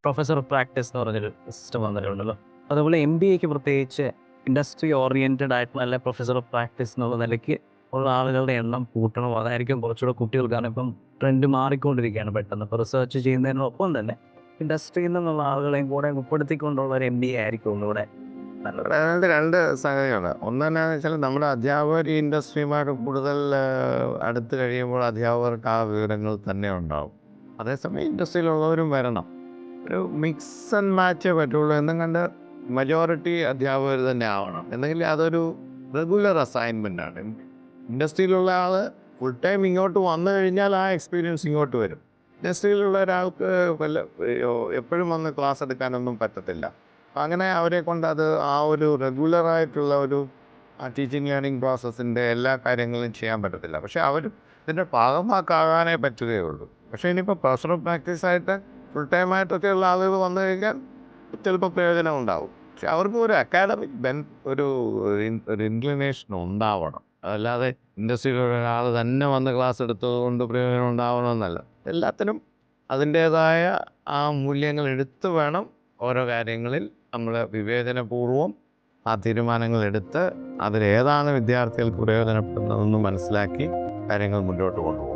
Professor practice എന്ന് പറഞ്ഞൊരു system വന്നിട്ടുണ്ടല്ലോ. അതുപോലെ MBAക്ക് പ്രത്യേകിച്ച് ഇൻഡസ്ട്രി ഓറിയന്റഡ് ആയിട്ടുള്ള അല്ലെ പ്രൊഫസർ പ്രാക്ടീസ് എന്നുള്ള നിലയ്ക്ക് ഉള്ള ആളുകളുടെ എണ്ണം കൂട്ടണം. അതായിരിക്കും കുറച്ചുകൂടെ കുട്ടികൾക്ക്. കാരണം ഇപ്പം ട്രെൻഡ് മാറിക്കൊണ്ടിരിക്കുകയാണ് പെട്ടെന്ന്. ഇപ്പോൾ റിസർച്ച് ചെയ്യുന്നതിനൊപ്പം തന്നെ ഇൻഡസ്ട്രിയിൽ നിന്നുള്ള ആളുകളെയും കൂടെ ഉൾപ്പെടുത്തിക്കൊണ്ടുള്ള ഒരു MBA ആയിരിക്കും ഒന്നുകൂടെ നല്ലത്. അതിനകത്ത് രണ്ട് സംഗതികളുണ്ട്. ഒന്നെന്നാന്ന് വെച്ചാൽ നമ്മുടെ അധ്യാപകർ ഈ ഇൻഡസ്ട്രിയുമായിട്ട് കൂടുതൽ അടുത്ത് കഴിയുമ്പോൾ അധ്യാപകർക്ക് ആ വിവരങ്ങൾ തന്നെ ഉണ്ടാവും. അതേസമയം ഇൻഡസ്ട്രിയിലുള്ളവരും വരണം. ഒരു മിക്സ് ആൻഡ് മാച്ചേ പറ്റുള്ളൂ. എന്നും കണ്ട് മജോറിറ്റി അധ്യാപകർ തന്നെ ആവണം. എന്നെങ്കിൽ അതൊരു റെഗുലർ അസൈൻമെൻ്റ് ആണ്. ഇൻഡസ്ട്രിയിലുള്ള ആൾ ഫുൾ ടൈം ഇങ്ങോട്ട് വന്നു കഴിഞ്ഞാൽ ആ എക്സ്പീരിയൻസ് ഇങ്ങോട്ട് വരും. ഇൻഡസ്ട്രിയിലുള്ള ഒരാൾക്ക് എപ്പോഴും വന്ന് ക്ലാസ് എടുക്കാനൊന്നും പറ്റത്തില്ല. അപ്പം അങ്ങനെ അവരെ കൊണ്ട് അത് ആ ഒരു റെഗുലറായിട്ടുള്ള ഒരു ടീച്ചിങ് ലേണിംഗ് പ്രോസസ്സിൻ്റെ എല്ലാ കാര്യങ്ങളും ചെയ്യാൻ പറ്റത്തില്ല. പക്ഷേ അവർ ഇതിൻ്റെ ഭാഗമാക്കാകാനേ പറ്റുകയുള്ളൂ. പക്ഷേ ഇനിയിപ്പോൾ പേഴ്സണൽ പ്രാക്ടീസായിട്ട് ഫുൾ ടൈമായിട്ടൊക്കെ ഉള്ള ആളുകൾ വന്നു കഴിഞ്ഞാൽ ചിലപ്പോൾ പ്രയോജനം ഉണ്ടാവും. പക്ഷെ അവർക്ക് ഒരു അക്കാഡമിക് ഒരു ഒരു ഇൻക്ലിനേഷൻ ഉണ്ടാവണം. അതല്ലാതെ ഇൻഡസ്ട്രിയിലുള്ള ഒരാൾ തന്നെ വന്ന് ക്ലാസ് എടുത്തത് കൊണ്ട് പ്രയോജനം ഉണ്ടാവണമെന്നല്ല. എല്ലാത്തിനും അതിൻ്റേതായ ആ മൂല്യങ്ങൾ എടുത്ത് വേണം ഓരോ കാര്യങ്ങളിൽ നമ്മൾ വിവേചനപൂർവ്വം ആ തീരുമാനങ്ങൾ എടുത്ത് അതിലേതാണ് വിദ്യാർത്ഥികൾക്ക് പ്രയോജനപ്പെടുന്നതെന്ന് മനസ്സിലാക്കി കാര്യങ്ങൾ മുന്നോട്ട് കൊണ്ടുപോകും.